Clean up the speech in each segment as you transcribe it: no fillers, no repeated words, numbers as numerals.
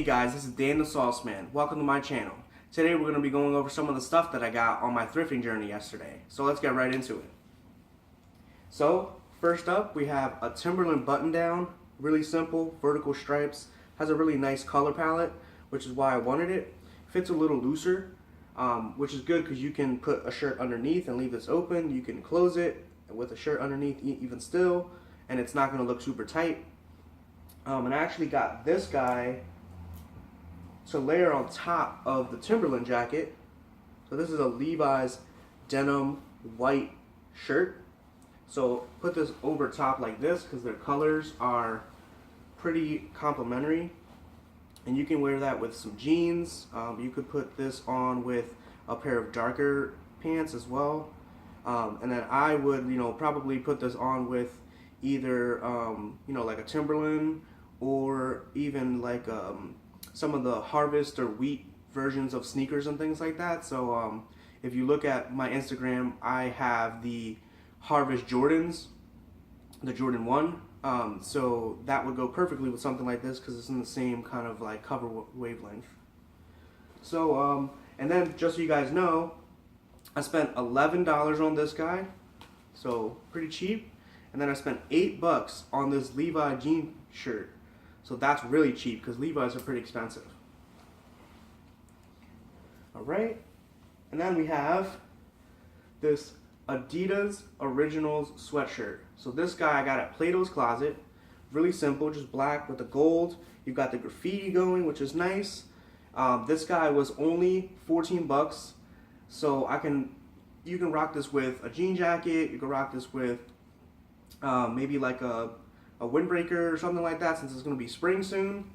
guys, this is Dan the Sauce Man. Welcome to my channel. Today we're going to be going over some of the stuff that I got on my thrifting journey yesterday. So let's get right into it. So first up we have a Timberland button down. Really simple, vertical stripes. Has a really nice color palette, which is why I wanted it. Fits a little looser, which is good because you can put a shirt underneath and leave this open. You can close it with a shirt underneath even still, and it's not going to look super tight. And I actually got this guy to layer on top of the Timberland jacket. So this is a Levi's denim white shirt. So put this over top like this because their colors are pretty complementary. And you can wear that with some jeans. You could put this on with a pair of darker pants as well. And then I would, probably put this on with either, like a Timberland or even like some of the Harvest or Wheat versions of sneakers and things like that. So if you look at my Instagram, I have the Harvest Jordans, the Jordan 1. So that would go perfectly with something like this because it's in the same kind of like cover wavelength. So, and then just so you guys know, I spent $11 on this guy, so pretty cheap. And then I spent $8 on this Levi jean shirt. So that's really cheap because Levi's are pretty expensive. Alright, and then we have this Adidas Originals sweatshirt. So this guy I got at Plato's Closet. Really simple, just black with the gold. You've got the graffiti going, which is nice. This guy was only 14 bucks. So you can rock this with a jean jacket. You can rock this with maybe like a windbreaker or something like that, since it's going to be spring soon.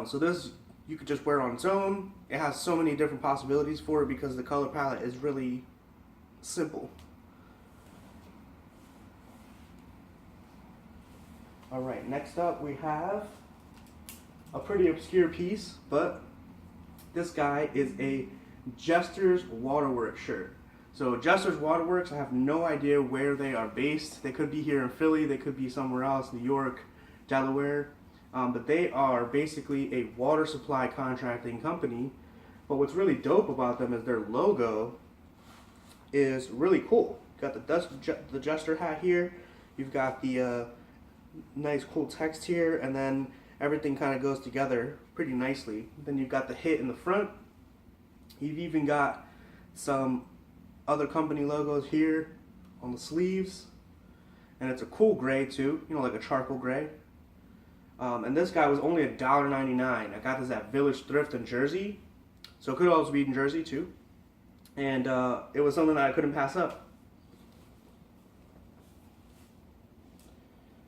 So this you could just wear on its own. It has so many different possibilities for it because the color palette is really simple. Alright, next up we have a pretty obscure piece, but this guy is a Jester's Waterworks shirt. So Jester's Waterworks, I have no idea where they are based. They could be here in Philly, they could be somewhere else, New York, Delaware. But they are basically a water supply contracting company. But what's really dope about them is their logo is really cool. Got the Jester hat here. You've got the nice cool text here, and then everything kind of goes together pretty nicely. Then you've got the hit in the front. You've even got some other company logos here on the sleeves, and it's a cool gray too, like a charcoal gray. And this guy was only $1.99. I got this at Village Thrift in Jersey, so it could also be in Jersey too. And it was something that I couldn't pass up.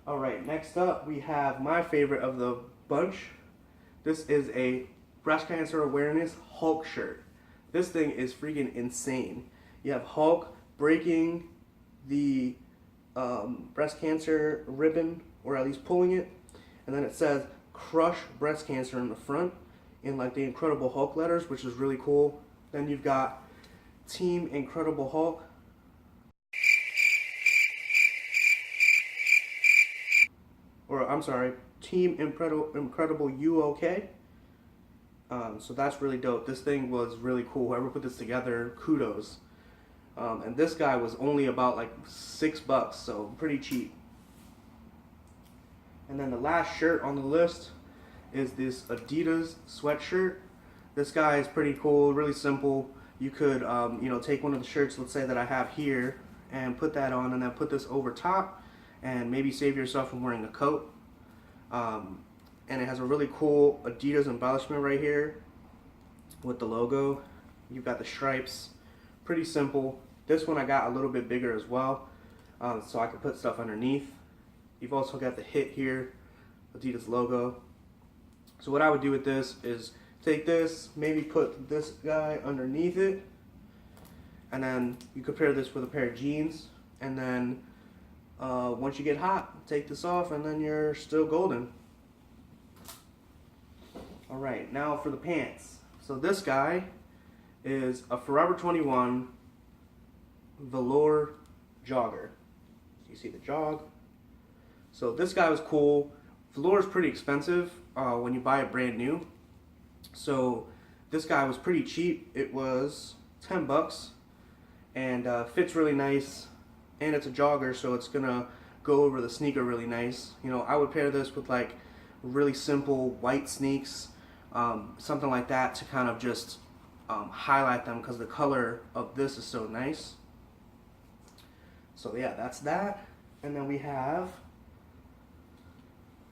Alright, next up we have my favorite of the bunch. This is a breast cancer awareness Hulk shirt. This thing is freaking insane. You have Hulk breaking the breast cancer ribbon, or at least pulling it, and then it says "Crush Breast Cancer" in the front in like the Incredible Hulk letters, which is really cool. Then you've got Team Incredible Hulk, or I'm sorry, Team Incredible UK. So that's really dope. This thing was really cool. Whoever put this together, kudos. And this guy was only about like $6, so pretty cheap. And then the last shirt on the list is this Adidas sweatshirt. This guy is pretty cool, really simple. You could, take one of the shirts, let's say that I have here, and put that on, and then put this over top, and maybe save yourself from wearing a coat. And it has a really cool Adidas embellishment right here with the logo. You've got the stripes. Pretty simple. This one I got a little bit bigger as well, so I could put stuff underneath. You've also got the hit here, Adidas logo. So what I would do with this is take this, maybe put this guy underneath it, and then you could pair this with a pair of jeans, and then once you get hot, take this off, and then you're still golden. Alright, now for the pants. So this guy is a Forever 21 velour jogger. You see the jog. So this guy was cool. Velour is pretty expensive when you buy it brand new. So this guy was pretty cheap. It was 10 bucks and fits really nice, and it's a jogger, so it's gonna go over the sneaker really nice. You know, I would pair this with like really simple white sneaks, something like that, to kind of just highlight them, because the color of this is so nice. So yeah, that's that. And then we have,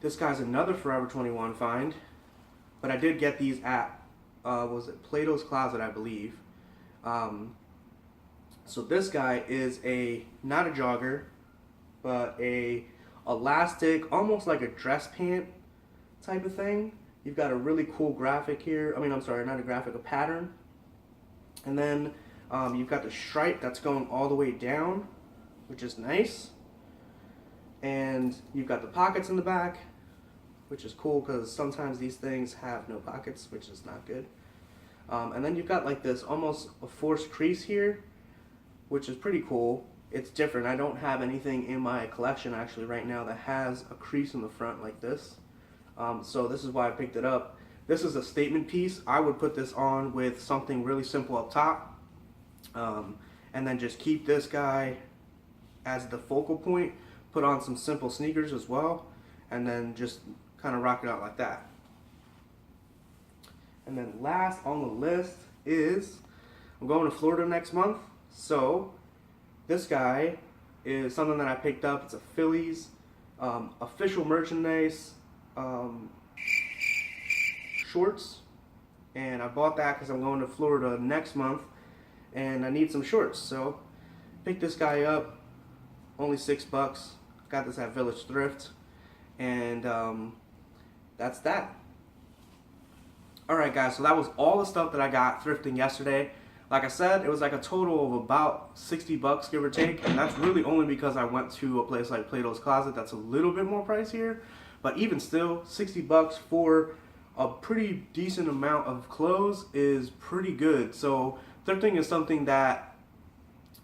this guy's another Forever 21 find, but I did get these at, was it Plato's Closet, I believe. So this guy is not a jogger, but a elastic, almost like a dress pant type of thing. You've got a really cool graphic here. I mean, I'm sorry, not a graphic, a pattern. And then you've got the stripe that's going all the way down, which is nice. And you've got the pockets in the back, which is cool because sometimes these things have no pockets, which is not good. And then you've got like this almost a forced crease here, which is pretty cool. It's different. I don't have anything in my collection actually right now that has a crease in the front like this. So this is why I picked it up. This is a statement piece. I would put this on with something really simple up top, and then just keep this guy as the focal point, put on some simple sneakers as well, and then just kind of rock it out like that. And then last on the list is, I'm going to Florida next month, so this guy is something that I picked up. It's a Phillies official merchandise shorts, and I bought that because I'm going to Florida next month and I need some shorts, so picked this guy up, only $6. Got this at Village Thrift, and that's that. Alright guys, so that was all the stuff that I got thrifting yesterday. Like I said, it was like a total of about 60 bucks, give or take, and that's really only because I went to a place like Plato's Closet that's a little bit more pricier, but even still, 60 bucks for a pretty decent amount of clothes is pretty good. So thrifting is something that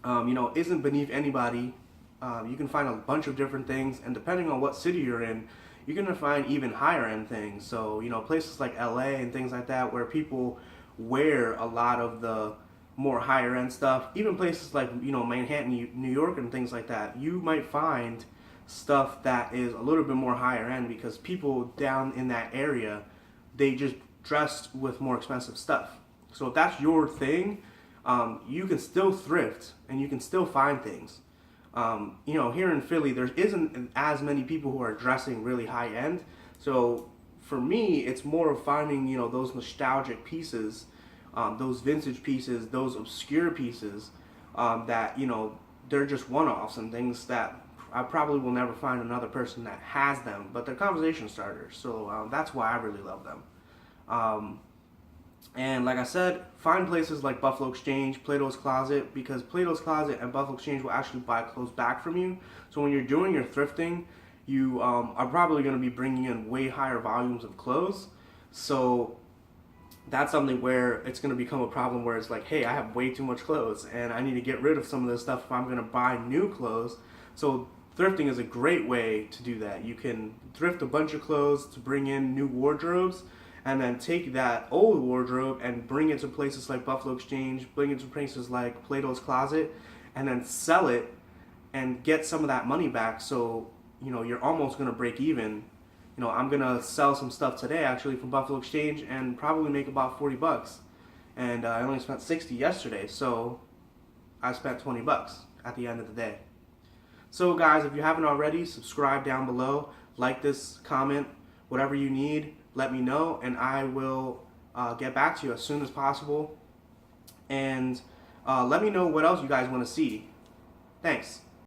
you know, isn't beneath anybody. You can find a bunch of different things, and depending on what city you're in, you're gonna find even higher end things. So, you know, places like LA and things like that where people wear a lot of the more higher end stuff, even places like, you know, Manhattan, New York and things like that, you might find stuff that is a little bit more higher end because people down in that area, they just dress with more expensive stuff. So if that's your thing, you can still thrift and you can still find things. You know, here in Philly, there isn't as many people who are dressing really high end. So for me, it's more of finding, you know, those nostalgic pieces, those vintage pieces, those obscure pieces that, you know, they're just one-offs and things that I probably will never find another person that has them, but they're conversation starters. So that's why I really love them. And like I said, find places like Buffalo Exchange, Plato's Closet, because Plato's Closet and Buffalo Exchange will actually buy clothes back from you. So when you're doing your thrifting, you are probably going to be bringing in way higher volumes of clothes. So that's something where it's going to become a problem where it's like, hey, I have way too much clothes and I need to get rid of some of this stuff if I'm going to buy new clothes. So thrifting is a great way to do that. You can thrift a bunch of clothes to bring in new wardrobes, and then take that old wardrobe and bring it to places like Buffalo Exchange, bring it to places like Plato's Closet, and then sell it and get some of that money back. So, you know, you're almost going to break even. You know, I'm going to sell some stuff today actually from Buffalo Exchange and probably make about 40 bucks. And I only spent 60 yesterday, so I spent 20 bucks at the end of the day. So guys, if you haven't already, subscribe down below, like this, comment, whatever you need. Let me know, and I will get back to you as soon as possible. And let me know what else you guys want to see. Thanks.